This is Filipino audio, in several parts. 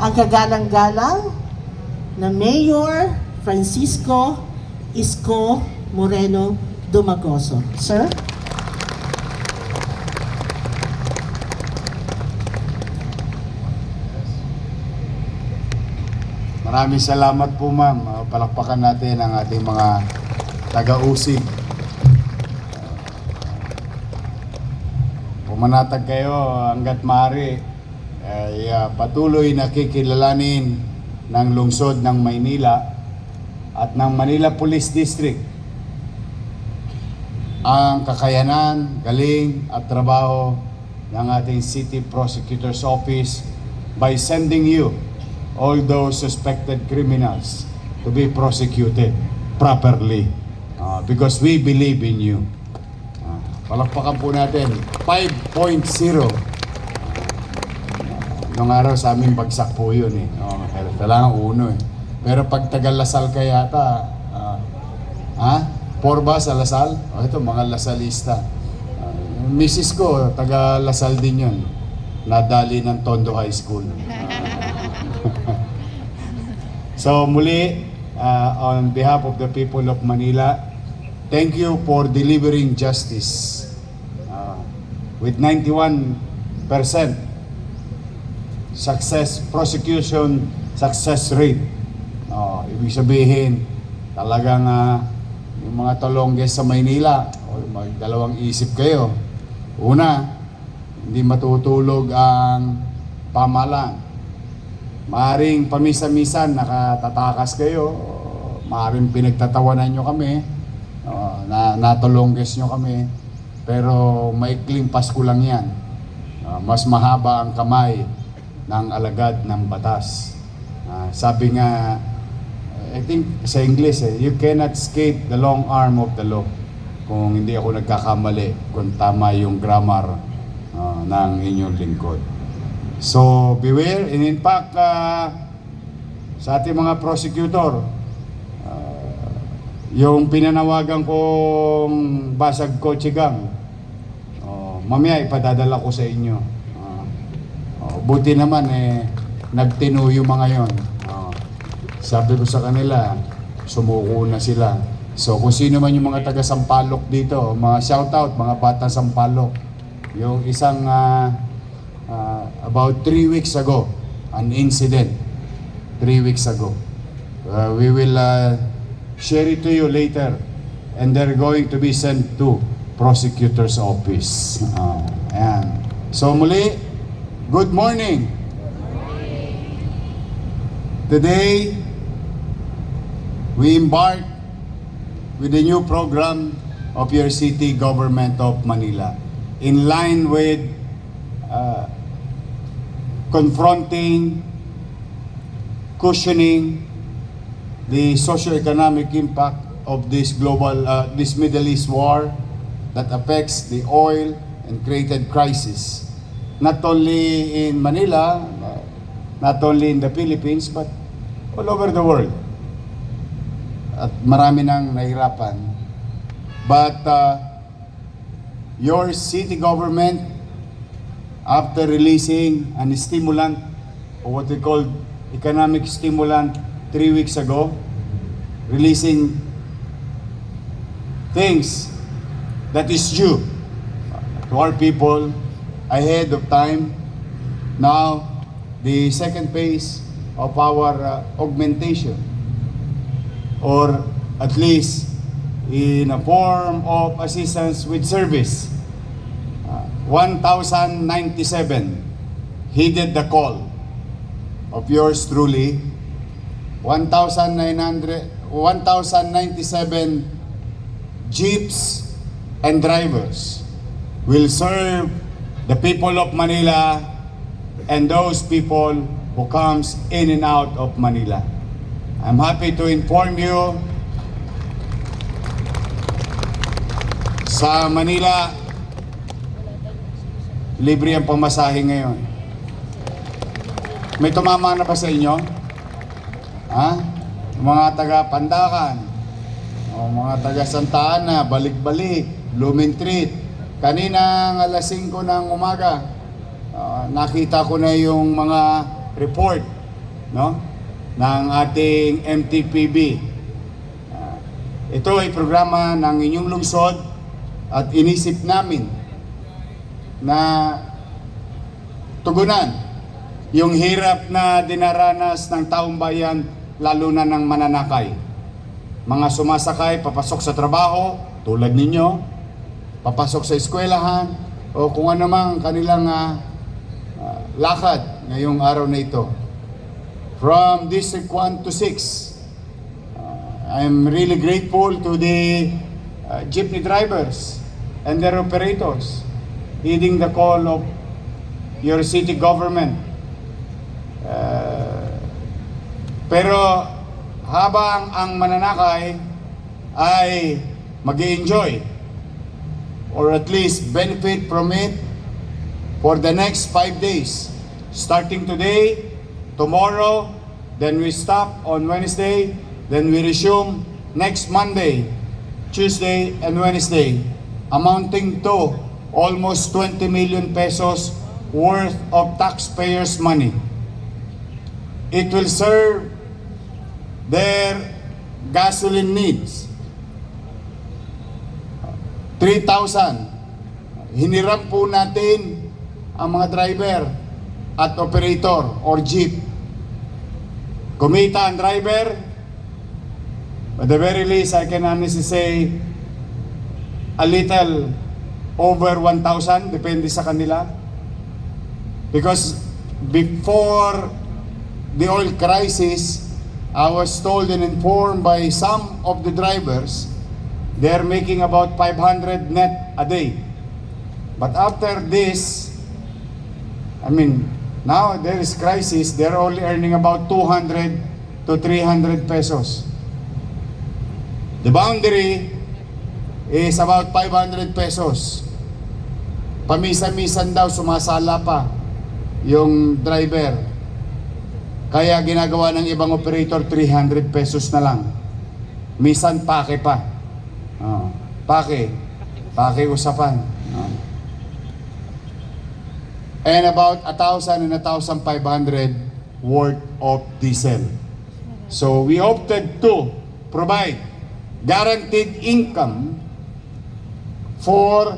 ang kagalang-galang na Mayor Francisco Isko Moreno Dumagoso. Sir? Maraming salamat po, ma'am. Palakpakan natin ang ating mga taga-usig. Pumanatag kayo hanggat maaari ay patuloy na kikilalanin ng lungsod ng Maynila at ng Manila Police District ang kakayanan, galing at trabaho ng ating City Prosecutor's Office by sending you all those suspected criminals to be prosecuted properly because we believe in you. Palakpakan po natin 5.0. Nung araw sa aming bagsak po yun eh. Kailangan uno eh. Pero pag taga-Lasal ka yata, 4 ba sa Lasal? Ito mga Lasalista. Mrs. ko, taga-Lasal din yun. Nadali ng Tondo High School. So muli, on behalf of the people of Manila, thank you for delivering justice with 91% prosecution success rate. Ibig sabihin, talagang yung mga Tolongges sa Maynila, magdalawang isip kayo. Una, hindi matutulog ang pamahalaan. Maaring pamisa-misan nakatatakas kayo, maaring pinagtatawanan nyo kami, natulongges nyo kami, pero maikling Pasko lang yan. Mas mahaba ang kamay ng alagad ng batas. Sabi nga, I think sa English, you cannot escape the long arm of the law. Kung hindi ako nagkakamali, kung tama yung grammar ng inyong lingkod. So, beware. And in fact, sa ating mga prosecutor, yung pinanawagan kong basag kotse gang, mamaya ipadadala ko sa inyo. Buti naman nagtino yung mga yon. Sabi ko sa kanila, sumuko na sila. So kung sino man yung mga taga Sampaloc dito, mga shoutout, mga bata Sampaloc, yung isang about 3 weeks ago, an incident, 3 weeks ago. We will share it to you later, and they're going to be sent to prosecutor's office. Ayan. So muli, good morning. Today, we embark with the new program of your city government of Manila, in line with confronting, cushioning the socio-economic impact of this this Middle East war that affects the oil and created crisis, not only in Manila, not only in the Philippines, but all over the world. At marami nang nahirapan. But your city government, after releasing an stimulant, or what we call economic stimulant 3 weeks ago, releasing things that is due to our people ahead of time. Now, the second phase of our augmentation, or at least in a form of assistance with service, 1,097 heeded the call of yours truly. 1,097 jeeps and drivers will serve the people of Manila and those people who comes in and out of Manila. I'm happy to inform you, sa Manila, libre ang pamasahe ngayon. May tumama na ba sa inyo? Mga taga Pandakan, o mga taga Santa Ana, Balik-Balik, Blumentritt. Kanina ng alas 5 ng umaga, nakita ko na yung mga report no, ng ating MTPB. Ito ay programa ng inyong lungsod at inisip namin na tugunan yung hirap na dinaranas ng taong bayan, lalo na ng mananakay. Mga sumasakay, papasok sa trabaho, tulad ninyo, papasok sa eskwelahan, o kung ano mang kanilang lakad ngayong araw na ito. From District 1 to 6, I'm really grateful to the jeepney drivers and their operators heeding the call of your city government. Pero habang ang mananakay ay mag-enjoy or at least benefit from it for the next 5 days, starting today, tomorrow, then we stop on Wednesday, then we resume next Monday, Tuesday, and Wednesday, amounting to almost 20 million pesos worth of taxpayers' money. It will serve their gasoline needs. 3,000. Hiniram po natin ang mga driver at operator or jeep. Kumita ang driver, at the very least, I can honestly say a little over 1,000, depende sa kanila. Because before the oil crisis, I was told and informed by some of the drivers, they're making about 500 net a day. But after this, now there is crisis, they're only earning about 200 to 300 pesos. The boundary is about 500 pesos. Pamisa-misan daw, sumasala pa yung driver. Kaya ginagawa ng ibang operator 300 pesos na lang. Misan pake pa. Pake usapan. And about 1,000 and 1,500 worth of diesel. So we opted to provide guaranteed income for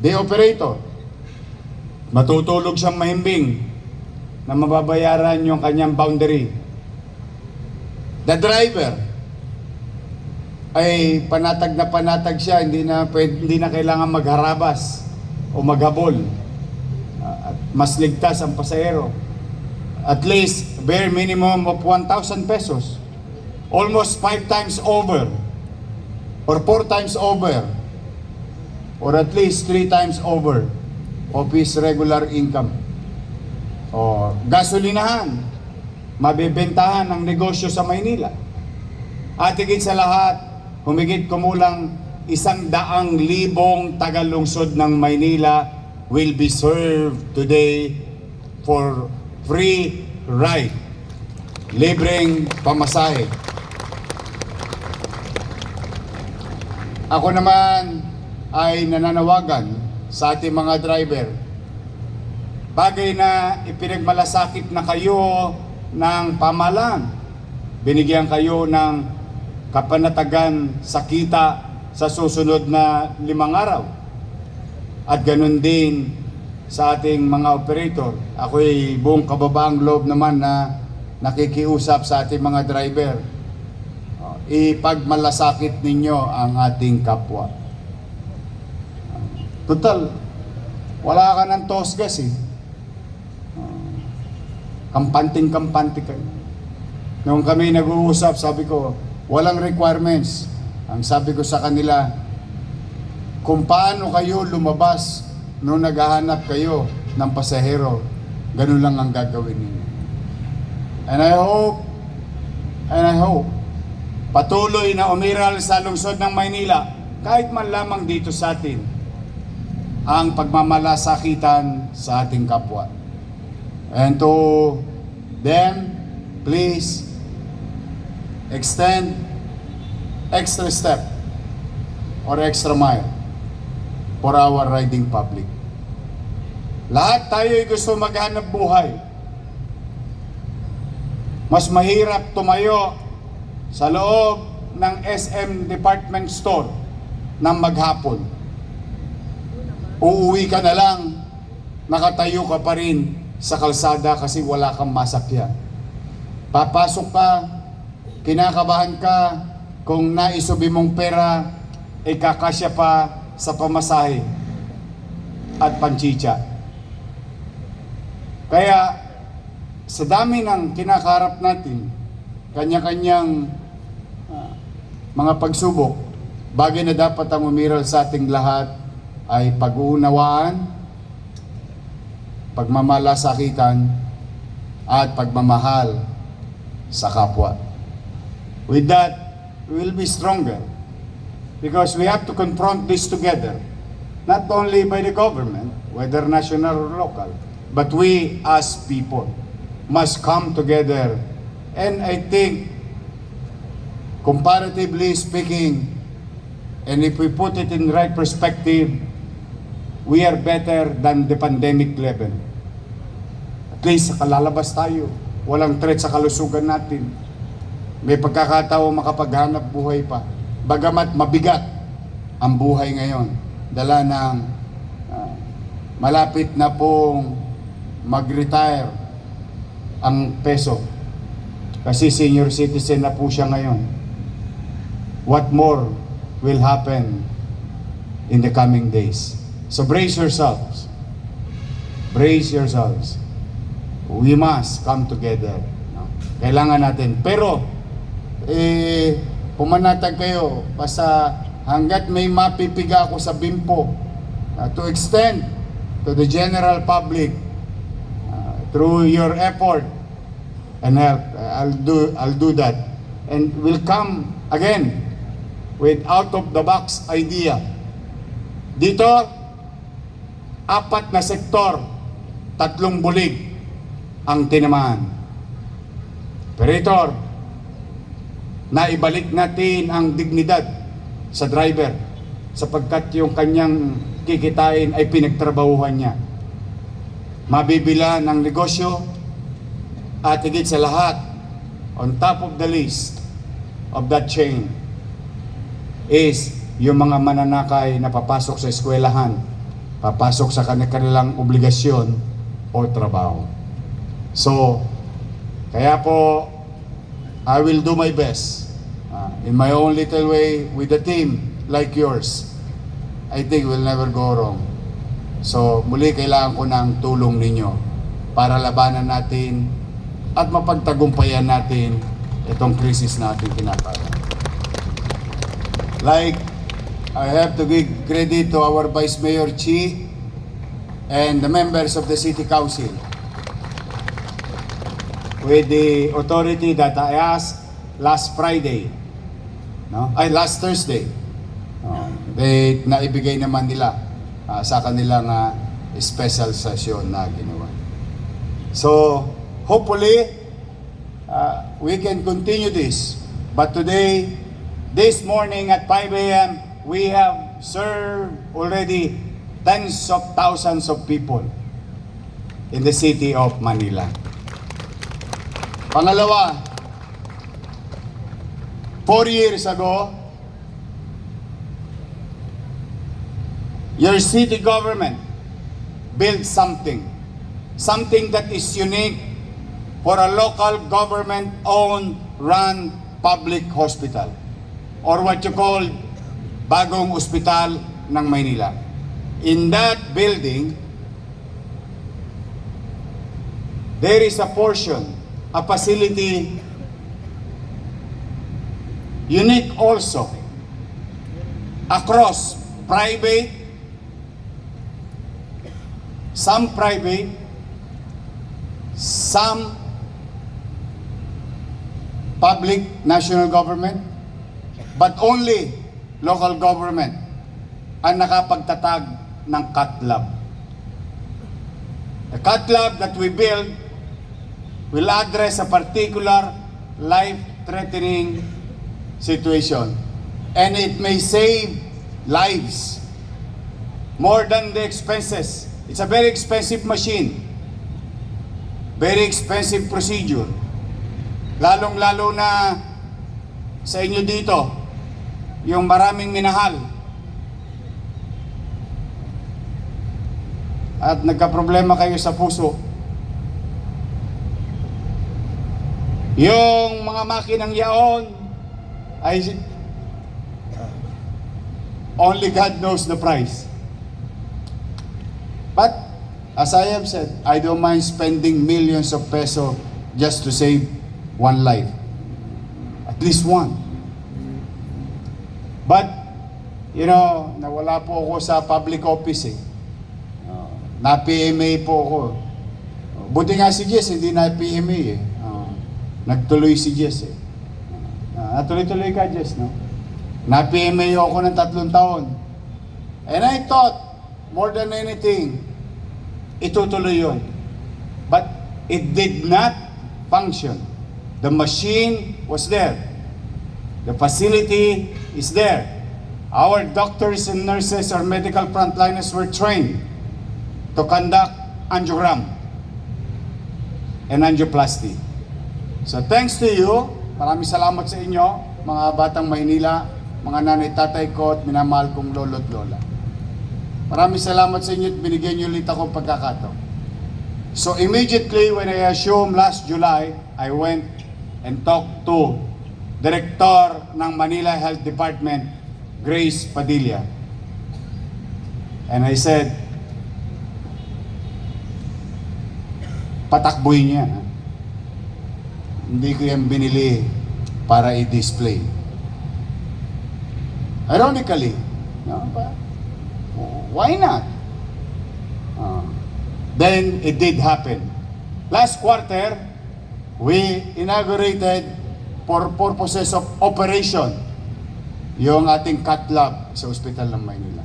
the operator. Matutulog siyang mahimbing na mababayaran yung kanyang boundary. The driver ay panatag na panatag siya, hindi na kailangan magharabas o maghabol. At mas ligtas ang pasahero. At least bare minimum of 1,000 pesos. Almost 5 times over or 4 times over or at least 3 times over of his regular income. O gasolinahan, mabebentahan ang negosyo sa Maynila. At higit sa lahat, humigit kumulang 100,000 taga-lungsod ng Maynila will be served today for free ride. Libreng pamasahe. Ako naman ay nananawagan sa ating mga driver. Bagay na ipinagmalasakit na kayo ng pamahalaan. Binigyan kayo ng kapanatagan sa kita sa susunod na 5 araw. At ganun din sa ating mga operator. Ako'y buong kababaang loob naman na nakikiusap sa ating mga driver. Ipagmalasakit ninyo ang ating kapwa. Total, wala ka ng tosgas eh. Kampanting-kampante kayo. Nung kami nag-uusap, sabi ko, walang requirements. Ang sabi ko sa kanila, kung paano kayo lumabas nung naghahanap kayo ng pasahero, ganun lang ang gagawin ninyo. And I hope, patuloy na umiral sa lungsod ng Maynila, kahit man lamang dito sa atin, ang pagmamalasakitan sa ating kapwa. And to them, please extend extra step or extra mile for our riding public. Lahat tayo ay gusto maghanap buhay. Mas mahirap tumayo sa loob ng SM department store ng maghapon. Uuwi ka na lang, nakatayo ka pa rin sa kalsada kasi wala kang masakyan. Papasok ka, kinakabahan ka kung naisubi mong pera, ay kakasya pa sa pamasahe at panchicha. Kaya sa dami ng kinakaharap natin, kanya-kanyang mga pagsubok, bagay na dapat ang umiral sa ating lahat ay pag-uunawaan, pagmamalasakitan, at pagmamahal sa kapwa. With that, we will be stronger because we have to confront this together, not only by the government, whether national or local, but we as people must come together. And I think, comparatively speaking, and if we put it in the right perspective, we are better than the pandemic level. At least kalalabas tayo. Walang threat sa kalusugan natin. May pagkakataon makapaghanap buhay pa. Bagamat mabigat ang buhay ngayon. Dala ng malapit na pong mag-retire ang peso. Kasi senior citizen na po siya ngayon. What more will happen in the coming days? So brace yourselves. Brace yourselves. We must come together. No? Kailangan natin. Pero, pumanatag kayo. Basta hanggat may mapipiga ako sa bimpo to extend to the general public through your effort and help, I'll do that. And we'll come again with out-of-the-box idea. Dito, 4 na sektor, 3 bulig ang tinamaan. Operator, naibalik natin ang dignidad sa driver sapagkat yung kanyang kikitain ay pinagtrabahuhan niya. Mabibila ng negosyo at higit sa lahat, on top of the list of that chain is yung mga mananakay na papasok sa eskwelahan, papasok sa kanilang obligasyon o trabaho. So, kaya po, I will do my best in my own little way with a team like yours. I think we'll never go wrong. So, muli kailangan ko ng tulong ninyo para labanan natin at mapagtagumpayan natin itong krisis natin tinatawag. Like, I have to give credit to our Vice Mayor Chi and the members of the City Council with the authority that I asked last Friday, last Thursday. They naibigay naman nila sa kanilang special session na ginawa. So, hopefully, we can continue this. But today, this morning at 5 a.m., we have served already tens of thousands of people in the city of Manila. Pangalawa, 4 years ago, your city government built something that is unique for a local government-owned, run public hospital, or what you call Bagong Ospital ng Maynila. In that building, there is a portion, a facility unique also across some private, some public national government, but only local government ang nakapagtatag ng cat lab. The cat lab that we build will address a particular life-threatening situation, and it may save lives more than the expenses. It's a very expensive machine, very expensive procedure. lalong-lalo na sa inyo dito, yung maraming minahal at nagka-problema kayo sa puso. Yung mga makinang yaon ay only God knows the price. But as I have said, I don't mind spending millions of pesos just to save one life. At least one. But, you know, nawala po ako sa public office eh. Na-PMA po ako. Buti nga si Jess, hindi na-PMA eh. Nagtuloy si Jess eh. Natuloy-tuloy ka, Jess, no? Na-PMA ako ng 3 taon. And I thought, more than anything, itutuloy yun. But it did not function. The machine was there. The facility is there. Our doctors and nurses, our medical frontliners were trained to conduct angiogram and angioplasty. So thanks to you, maraming salamat sa inyo, mga batang Maynila, mga nanay, tatay ko at minamahal kong lolo at lola. Maraming salamat sa inyo at binigyan niyo ulit akong pagkakataon. So immediately when I assumed last July, I went and talked to Director ng Manila Health Department, Grace Padilla. And I said, patakboy niya. Hindi ko yan binili para i-display. Ironically, no, why not? Then it did happen. Last quarter, we inaugurated for purposes of operation yung ating cath lab sa Ospital ng Maynila.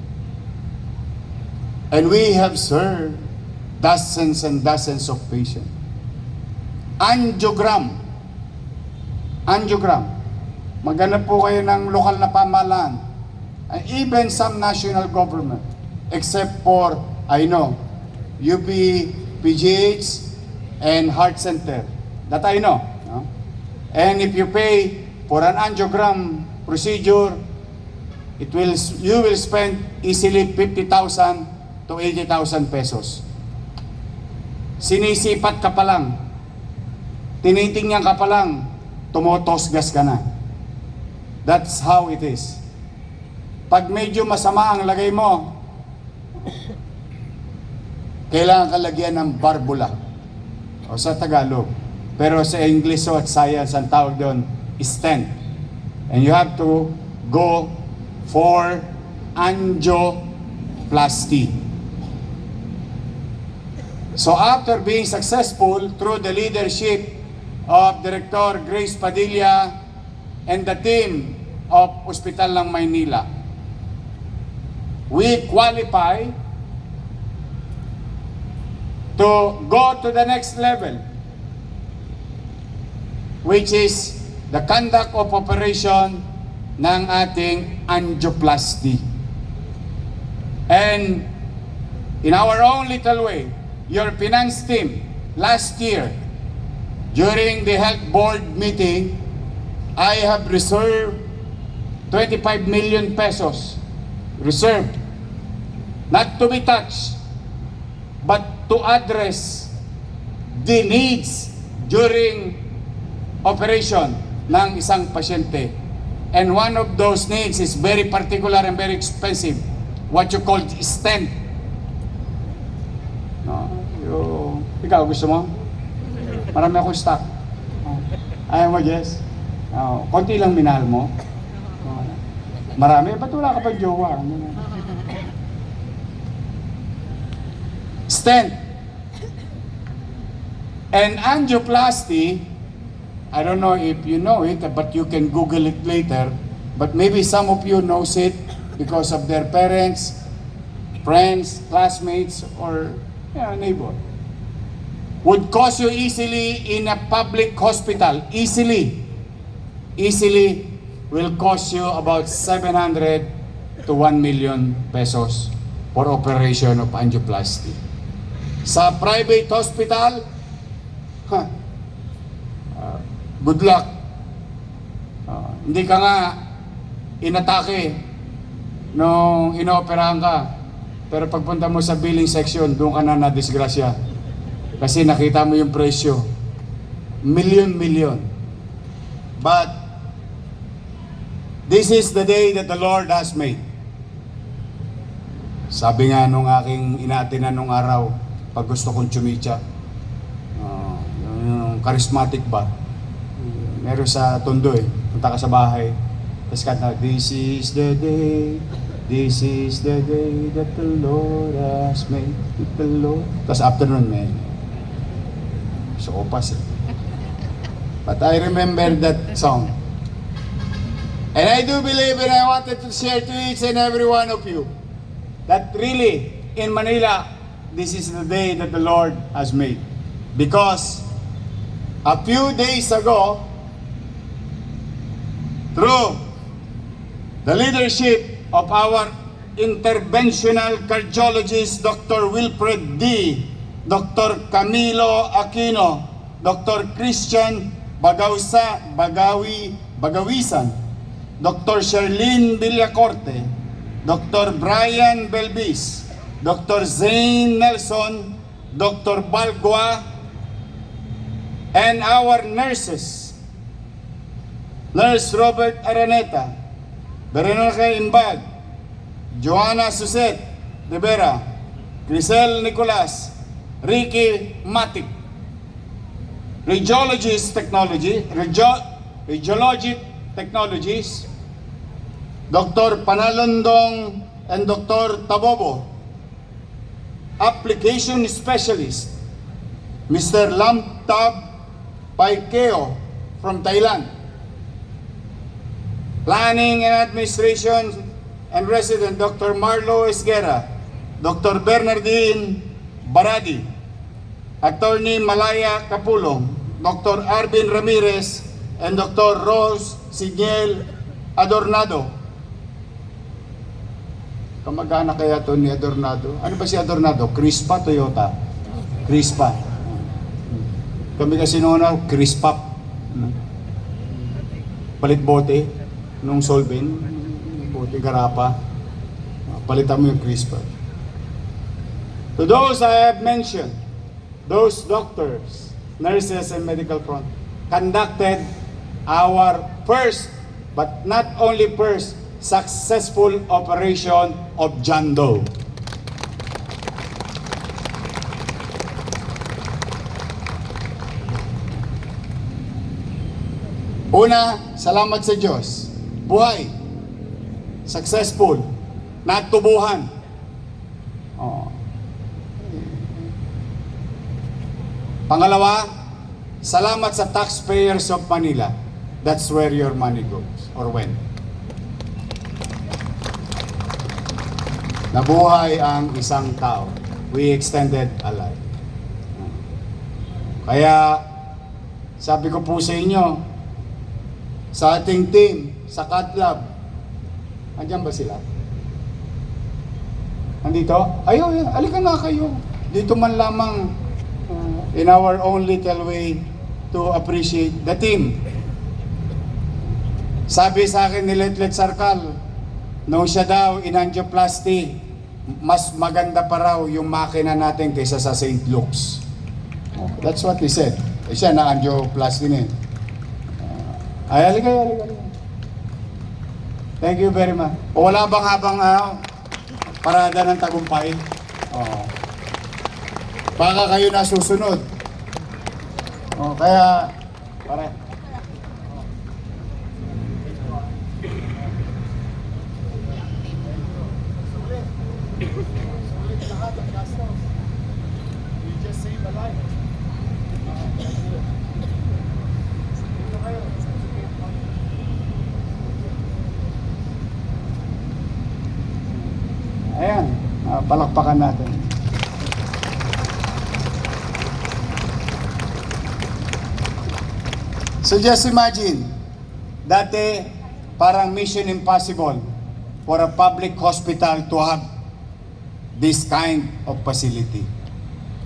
And we have served dozens and dozens of patients. Angiogram. Maghanap po kayo ng lokal na pamahalaan. And even some national government, except for, I know, UP, PGH, and Heart Center. That I know. No? And if you pay for an angiogram procedure, you will spend easily 50,000 to 80,000 pesos. Sinisipat ka pa lang, tinitingnan ka pa lang, tumotosgas ka na. That's how it is. Pag medyo masama ang lagay mo, kailangan ka lagyan ng barbula o sa Tagalog. Pero sa English at science, ang tawag doon is stent. And you have to go for angioplasty. So after being successful through the leadership of Director Grace Padilla and the team of Ospital ng Maynila, we qualify to go to the next level, which is the conduct of operation ng ating angioplasty. And in our own little way, your finance team last year, during the health board meeting, I have reserved 25 million pesos reserved, not to be touched, but to address the needs during operation ng isang pasyente. And one of those needs is very particular and very expensive, what you call stent. No? Ikaw, gusto mo? Marami akong stock. Ayaw mo, Jess? Konti lang minahal mo. Marami? Ba't wala ka pa jowa? Stent. And angioplasty, I don't know if you know it, but you can Google it later. But maybe some of you knows it because of their parents, friends, classmates, or neighbor. Would cost you easily in a public hospital, easily will cost you about 700 to 1 million pesos for operation of angioplasty. Sa private hospital, good luck. Hindi ka nga inatake nung inooperahan ka. Pero pagpunta mo sa billing section, doon ka na nadisgrasya. Kasi nakita mo yung presyo. Million. But this is the day that the Lord has made. Sabi nga nung aking inaatinan nung araw, pag gusto kong chumitsa, yung charismatic ba? Meron sa Tondo eh. Punta ka sa bahay. Tapos kanta, this is the day that the Lord has made. The Lord. Tapos afternoon, may sopas eh. But I remember that song. And I do believe, and I wanted to share to each and every one of you, that really, in Manila, this is the day that the Lord has made. Because a few days ago, through the leadership of our interventional cardiologist, Dr. Wilfred D., Dr. Camilo Aquino, Dr. Christian Bagawisan, Dr. Sherlyn Villacorte, Dr. Brian Belbis, Dr. Zane Nelson, Dr. Balgua, and our nurses, Nurse Robert Araneta, Veronica Imbag, Joanna Suset de Vera, Grisel Nicolas, Ricky Matic, Radiologic Technologies, Dr. Panalondong and Dr. Tabobo, Application Specialist, Mr. Lamtab Paikeo from Thailand, Planning and Administration and Resident, Dr. Marlo Esguera, Dr. Bernardine Baradi, Attorney Malaya Capulong, Dr. Arvin Ramirez, and Dr. Rose Sigel Adornado. Kamag-anak kaya to ni Adornado? Ano ba si Adornado? Crispa Toyota. Crispa. Kami kasi noon na Crispap. Palit bote nung Solvin. Bote garapa. Palitan mo yung Crispa. To those I have mentioned, those doctors, nurses, and medical front conducted our first, but not only first, successful operation of John Doe. Una, salamat sa Diyos. Buhay. Successful. Natubuhan. Pangalawa, salamat sa taxpayers of Manila. That's where your money goes or went. Nabuhay ang isang tao. We extended a life. Kaya, sabi ko po sa inyo, sa ating team, sa CADLab, andyan ba sila? Andito? Ayaw, alika nga kayo. Dito man lamang in our own little way to appreciate the team. Sabi sa akin ni Letlet Sarkal, nung siya daw in-angioplasty, mas maganda pa raw yung makina natin kaysa sa St. Luke's. That's what he said. Siya na-angioplasty niya. Ay, halika. Thank you very much. O wala bang habang parada ng tagumpay? Baka kayo na susunod. Kaya, pare. Ayan, palakpakan natin. So just imagine, dati parang mission impossible for a public hospital to have this kind of facility.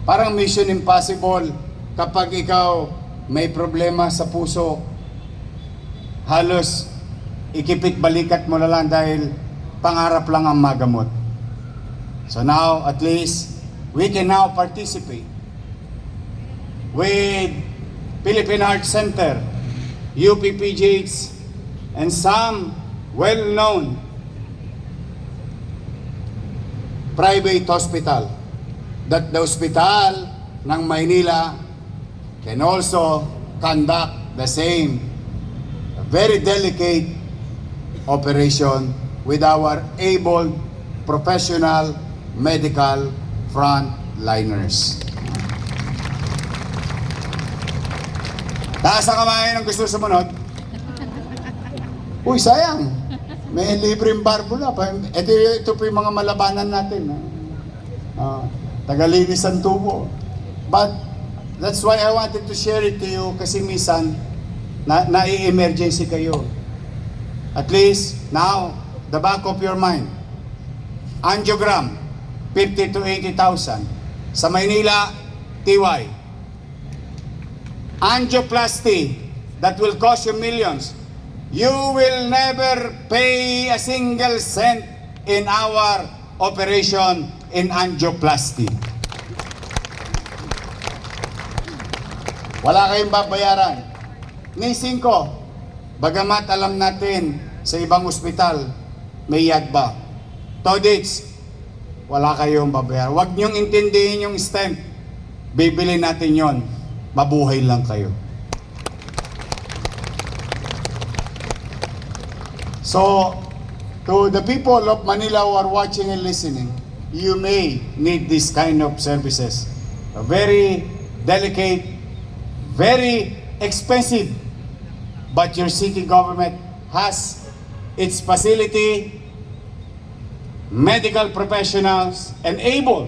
Parang mission impossible kapag ikaw may problema sa puso, halos ikipit balikat mo na lang dahil pangarap lang ang magamot. So now, at least, we can now participate with Philippine Heart Center, UPPGH, and some well-known private hospital, that the hospital ng Maynila can also conduct the same very delicate operation with our able professional medical frontliners. Taas ang kamay ng gusto sumunod. Uy, sayang. May libreng barbula. Ito po yung mga malabanan natin. Tagalinis ang tubo. But that's why I wanted to share it to you kasi minsan nai-emergency kayo. At least now, the back of your mind, angiogram, 50 to 80,000. Sa Maynila, TY. Angioplasty, that will cost you millions. You will never pay a single cent in our operation in angioplasty. Wala kayong babayaran. Ni 5, bagamat alam natin sa ibang ospital, may yagba. Todits, wala kayong babayaran. Huwag niyong intindihin yung stent. Bibili natin yon. Mabuhay lang kayo. So, to the people of Manila who are watching and listening, you may need this kind of services. Very delicate, very expensive, but your city government has its facility, medical professionals, and able.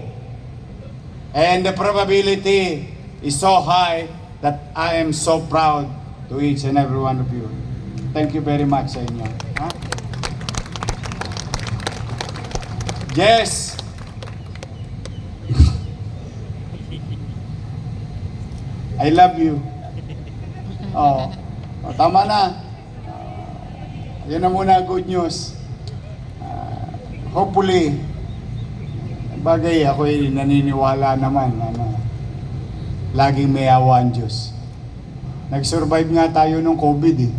And the probability is so high that I am so proud to each and every one of you. Thank you very much sa inyo. Ha? Yes! I love you. Oh, tama na. Yan na muna good news. Hopefully, bagay ako'y naniniwala naman laging may awa ang Diyos. Nag-survive nga tayo nung COVID eh.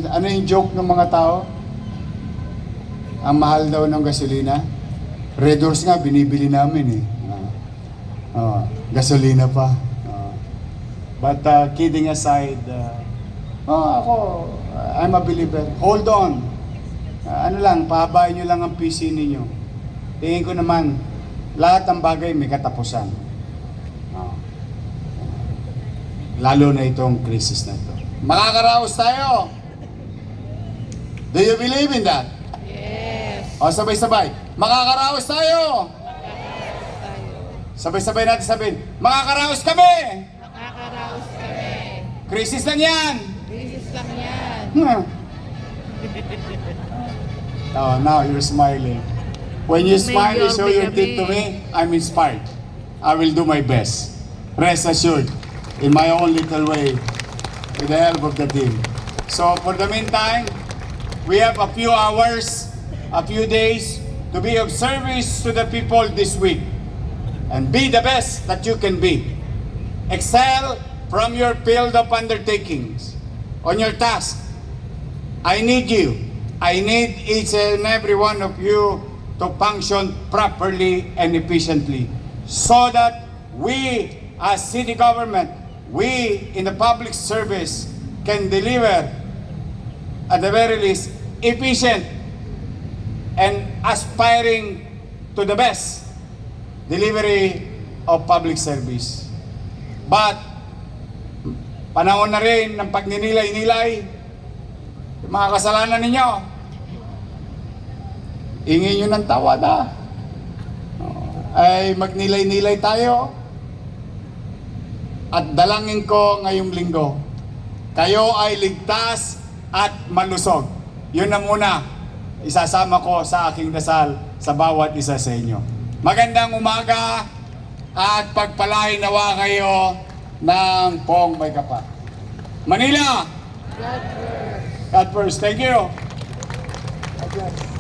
Ano yung joke ng mga tao? Ang mahal daw ng gasolina. Red Horse nga, binibili namin eh. Gasolina pa. But kidding aside, I'm a believer. Hold on. Pahabain nyo lang ang PC ninyo. Tingin ko naman, lahat ng bagay may katapusan. Lalo na itong crisis na ito. Makakaraos tayo! Do you believe in that? Yes. O, sabay-sabay. Makakaraos tayo! Sabay-sabay natin sabihin, makakaraos kami! Makakaraos kami. Crisis lang yan! Bilis lang yan. Oh, now you're smiling. When you smile, you show your Mayor teeth to me, I'm inspired. I will do my best. Rest assured, in my own little way, with the help of the team. So for the meantime, we have a few hours, a few days to be of service to the people this week. And be the best that you can be. Excel from your field of undertakings. On your task, I need you. I need each and every one of you to function properly and efficiently so that we as city government, we in the public service can deliver at the very least efficient and aspiring to the best delivery of public service. But panahon na rin ng pagninilay-nilay yung mga kasalanan ninyo. Ingin nyo ng tawad ay magnilay-nilay tayo. At dalangin ko ngayong linggo, kayo ay ligtas at malusog. Yun na muna, isasama ko sa aking dasal sa bawat isa sa inyo. Magandang umaga at pagpalain nawa kayo ng Pong May Kapal. Manila! God first. Thank you. God bless.